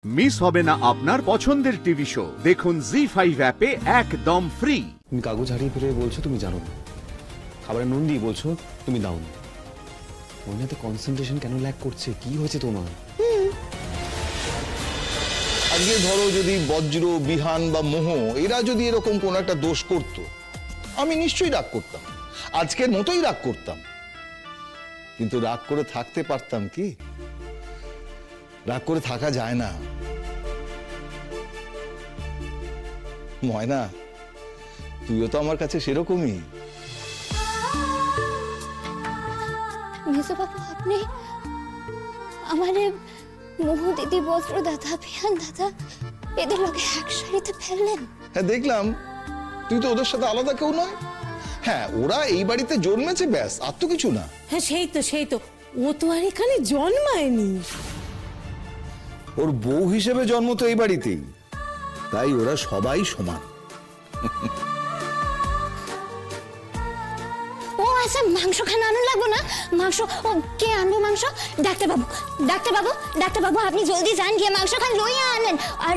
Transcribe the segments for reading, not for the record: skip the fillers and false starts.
Miss হবে না আপনার পছন্দের টিভি শো। দেখুন জি5 অ্যাপে একদম ফ্রি। তুমি কাগজ হারিয়ে ফেলে বলছো তুমি জানো না, খাবারে নুন দিয়ে বলছো তুমি দাও না। মইনাতে কনসেন্ট্রেশন কেন ল্যাক করছে? কি হয়েছে তোমার? আজকে ধরো যদি বজ্র, বিহান বা মোহ এরা যদি এরকম কোন একটা দোষ করত, আমি নিশ্চয়ই রাগ করতাম, আজকের মতোই রাগ করতাম। কিন্তু রাগ করে থাকতে পারতাম কি? রাগ করে থাকা যায় না। ময়না, তুইও তো আমার কাছে সেরকমই। মেজবাবু, আপনি আমারে মোহ দিদি, বজ্র দাদা, বিহান দাদা এদের লোকে এক সারিতে ফেললেন। হ্যাঁ দেখলাম, তুই তো ওদের সাথে আলাদা কেউ নয়। হ্যাঁ, ওরা এই বাড়িতে জন্মেছে, ব্যাস, আর তো কিছু না। হ্যাঁ সেই তো ও তো আর এখানে জন্মায়নি। ওর বউ হিসেবে জন্ম তো এই বাড়িতেই, তাই ওরা সবাই সমান। ও আচ্ছা, মাংস খানা আনো লাগবো না? মাংস ও কে আনবো মাংস? ডাক্তারবাবু আপনি জলদি যান, গিয়ে মাংস খান লইয়া আনেন। আর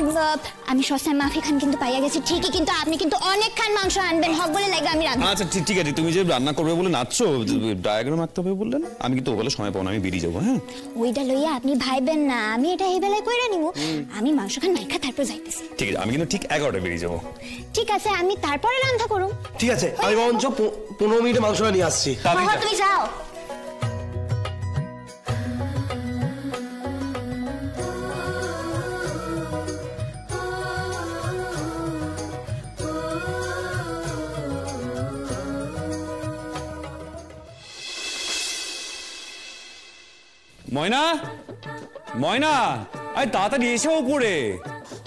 আমি সস্তায় মাফি খান কিন্তু পাইয়া গেছি ঠিকই, কিন্তু আপনি কিন্তু অনেক খান মাংস আনবেন, হক বলে লাগে আমি রান্না। আচ্ছা ঠিক আছে, তুমি যে রান্না করবে বলে নাচছো, ডায়াগ্রাম আঁকতে হবে বললেন, আমি কিন্তু ওবেলা সময় পাবো না, আমি বেরিয়ে যাবো। হ্যাঁ, ওইটা লইয়া আপনি ভাইবেন না, আমি এটা এই বেলায় কইরা নিব। আমি মাংস খান মাইখা তারপর যাইতেছি। ঠিক আছে, আমি কিন্তু ঠিক 11টায় বেরিয়ে যাবো। ঠিক আছে, আমি তারপরে রান্না করুম। ঠিক আছে, আমি বরঞ্চ 15 মিনিটে মাংসটা নিয়ে আসছি। বাবা তুমি যাও। ময়না, ময়না, আরে তাড়াতাড়ি এসো উপরে।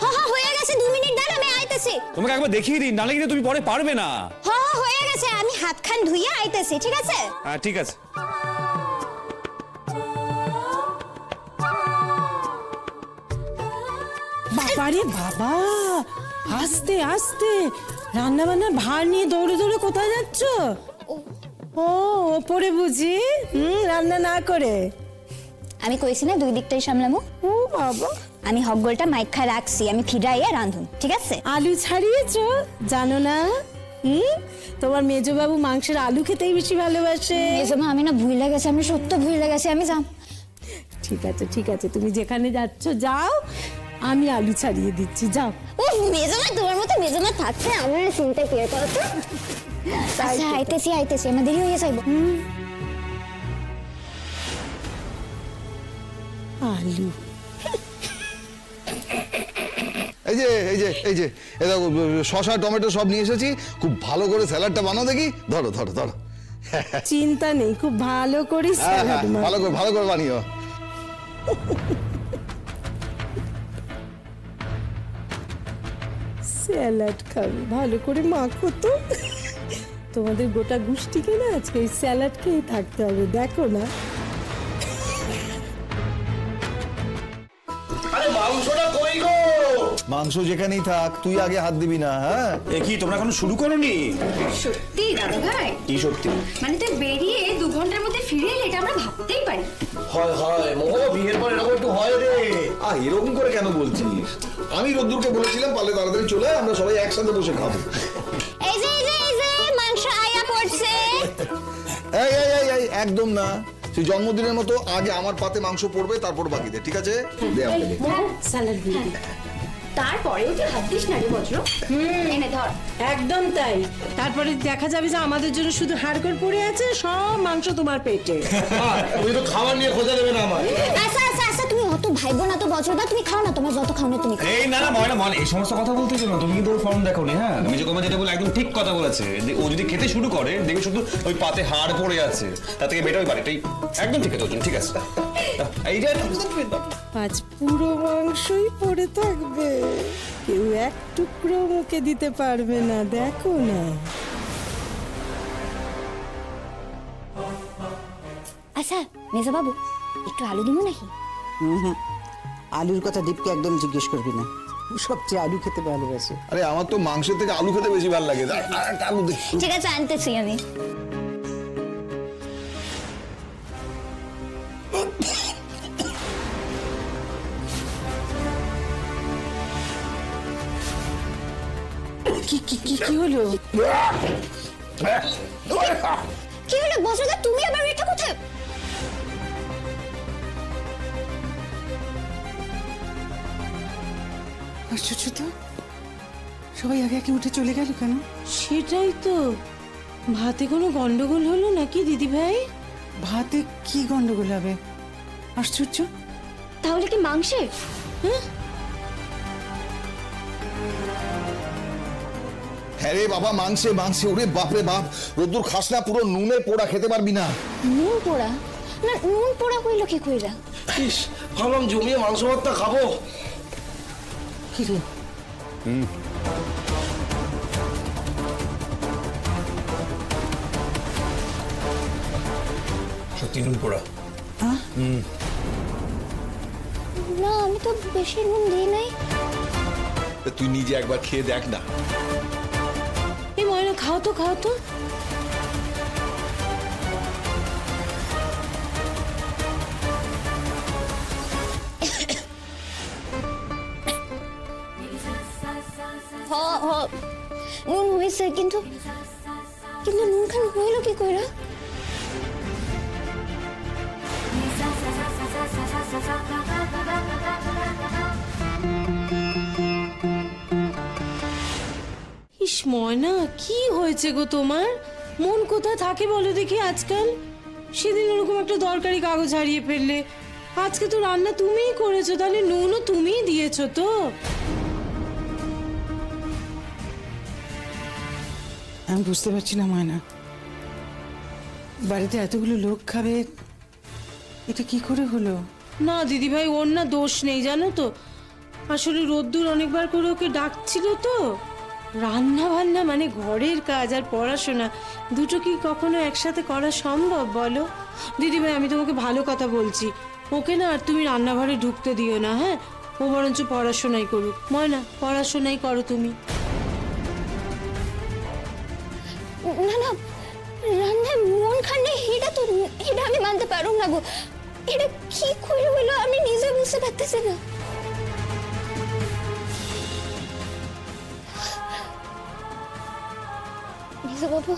হ্যাঁ হয়ে গেছে, 2 মিনিট দাঁড়া, আমি আইতেছি। তোমাকে একবার দেখিয়ে দিন, নালে কিন্তু তুমি পরে পারবে না। হ্যাঁ হয়ে গেছে, আমি হাত খান ধুইয়া আইতেছি। ঠিক আছে? হ্যাঁ ঠিক আছে। বাবারে বাবা, আস্তে আস্তে, রান্না বান্নার ভার নিয়ে দৌড়ে দৌড়ে কোথায় যাচ্ছ? ও ওপরে বুঝি রান্না না করে? আমি কইছি না 2 দিকটাই সামলামু। ও বাবা, আমি হকগোলটা মাইখা রাখছি, আমি ফিরাইয়া রাঁধুন। ঠিক আছে? আলু ছাড়িয়েছো জানো না? তোমার মেজবাবু মাংসের আলু খেতেই বেশি ভালোবাসে। মেজমা, আমি না ভুইলা গেছি, আমি সত্য ভুইলা গেছি, আমি যাম। ঠিক আছে, তুমি যেখানে যাচ্ছ যাও, আমি আলু ছাড়িয়ে দিচ্ছি, যাও। ও মেজমা, তোমার মতো মেজমা থাকছে আমার চিন্তা কি করো তো। আচ্ছা আইতেছি, আমার দেরি হয়ে যাইব। আলু, এই যে দেখো, শসা টমেটো সব নিয়ে এসেছি, খুব ভালো করে স্যালাডটা বানাও দেখি। ধরো। চিন্তা নেই, খুব ভালো করে স্যালাড ভালো করে বানিও। স্যালাড খাবে, ভালো করে মাখো তো। তোমাদের গোটা গোষ্ঠীকে না আজকে এই স্যালাড খেয়ে থাকতে হবে, দেখো না। আরে মাংসটা কই গো? মাংস যেখানেই থাক, তুই আগে হাত দিবি না। হ্যাঁ, এ কি তোমরা এখনো শুরু করোনি? সত্যি দাদা ভাই? কি সত্যি? মানে তুই বেরিয়ে 2 ঘন্টার মধ্যে ফিরে এলে, এটা আমরা ভাবতেই পারি। হয় মোহ, বিয়ের পর এরকম একটু হয় রে। এরকম করে কেন বলছিস? আমি রোদ্দুরকে বলেছিলাম পারলে তাড়াতাড়ি চলে আয়, আমরা সবাই একসাথে বসে খাবো। এই যে মাংস আয়া পড়ছে। এই একদম না, সেই জন্মদিনের মতো আগে আমার পাতে মাংস পড়বে, তারপর বাকিদের। ঠিক আছে? দে আমাকে। স্যালাড দিয়ে দিই। তারপরেও তুই হাত দিস না রে বজ্র। এনে ধর। একদম তাই, তারপরে দেখা যাবে যে আমাদের জন্য শুধু হাড়গোড় পড়ে আছে, সব মাংস তোমার পেটে। তুমি তো খাবার নিয়ে খোঁজা দেবে না আমার। আচ্ছা তুমি অত ভাইবো না তো বজ্রদা, তুমি খাও না, তোমার যত খাও না তুমি খাও। এই না ময়না, এই সমস্ত কথা বলতেছো না, তুমি কিন্তু ওর ফর্ম দেখোনি। হ্যাঁ, তুমি যেটা বলে একদম ঠিক কথা বলেছে। ও যদি খেতে শুরু করে দেখবে শুধু ওই পাতে হাড় পড়ে আছে, তার থেকে বেটা ওই বাড়িটাই একদম ঠিক আছে। ঠিক আছে, এই যে আজ পুরো মাংসই পড়ে থাকবে, কেউ এক টুকরো মুখে দিতে পারবে না, দেখো না। আচ্ছা মেজবাবু, একটু আলু দিব নাকি? আলুর কথা দীপকে একদম জিজ্ঞেস করবি না, ও সবচেয়ে আলু খেতে ভালোবাসে। আরে আমার তো মাংসের থেকে আলু খেতে বেশি ভালো লাগে। আলু দে। ঠিক আছে, আনতেছি আমি। কি কি কি কি হলো? কি হলো বজ্রদা, তুমি আবার এটা কোথায়? আশ্চর্য তো, সবাই আগে আগে উঠে চলে গেল কেন? সেটাই তো, ভাতে কোনো গন্ডগোল হলো নাকি দিদি ভাই? ভাতে কি গন্ডগোল হবে? আশ্চর্য। তাহলে কি মাংসে? হ্যাঁ রে বাবা, মাংসে মাংসে। ওরে বাপরে বাপ, রোদ্দুর খাস না, পুরো নুনে পোড়া, খেতে পারবি না। নুন পোড়া? না, নুন পোড়া হইল কি কইরা? ইস, ভাবলাম জমিয়ে মাংস ভাতটা খাবো। কি রে? সত্যি নুন পোড়া। না, আমি তো বেশি নুন দিই নাই। তুই নিজে একবার খেয়ে দেখ না। এই ময়না, খাও তো খাও তো। নুন হয়েছে, কিন্তু কিন্তু নুন খান হইল কি কইরা? ইস ময়না, কি হয়েছে গো তোমার? মন কোথায় থাকে বলো দেখি আজকাল? সেদিন ওরকম একটা দরকারি কাগজ হারিয়ে ফেললে, আজকে তো রান্না তুমিই করেছো, তাহলে নুনও তুমিই দিয়েছো তো? আমি বুঝতে পারছি না ময়না, বাড়িতে এতগুলো লোক খাবে, এটা কি করে হলো? না দিদি ভাই, ওর না দোষ নেই জানো তো। আসলে রোদ্দুর অনেকবার করে ওকে ডাকছিল তো। রান্না বান্না মানে ঘরের কাজ আর পড়াশোনা, দুটো কি কখনো একসাথে করা সম্ভব বলো? দিদি ভাই, আমি তোমাকে ভালো কথা বলছি, ওকে না আর তুমি রান্নাঘরে ঢুকতে দিও না, হ্যাঁ? ও বরঞ্চ পড়াশোনাই করুক। ময়না, পড়াশোনাই করো তুমি। না না, রান্নায় মন খানে এটা আমি মানতে পারব না গো। এটা কি করে হইলো আমি নিজে বুঝতে পারতেছি না। মেজবাবু,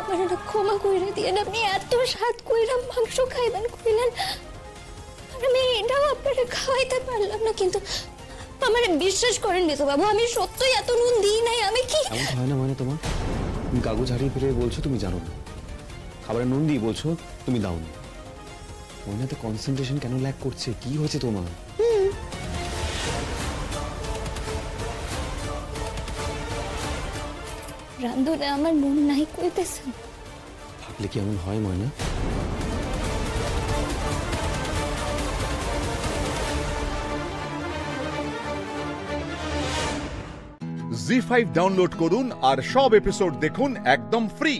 আমার একটা ক্ষমা কইরা দিয়ে, আপনি এত স্বাদ কইরা মাংস খাইবেন কইলেন, আমি এটাও আপনাকে খাওয়াইতে পারলাম না, কিন্তু আমার বিশ্বাস করেন মেজবাবু, আমি সত্যই এত নুন দিই নাই। আমি কি এমন হয় না মানে তোমার? তুমি কাগজ হারিয়ে ফেলে বলছো তুমি জানো না, খাবারে নুন দিয়ে বলছো তুমি দাও না। মনে তো কনসেন্ট্রেশন কেন ল্যাক করছে? কি হয়েছে তোমার? রান্ধনে আমার নুন নাই কইতেছেন। থাকলে কি এমন হয় ময়না? জি5 ডাউনলোড করুন আর সব এপিসোড দেখুন একদম ফ্রি।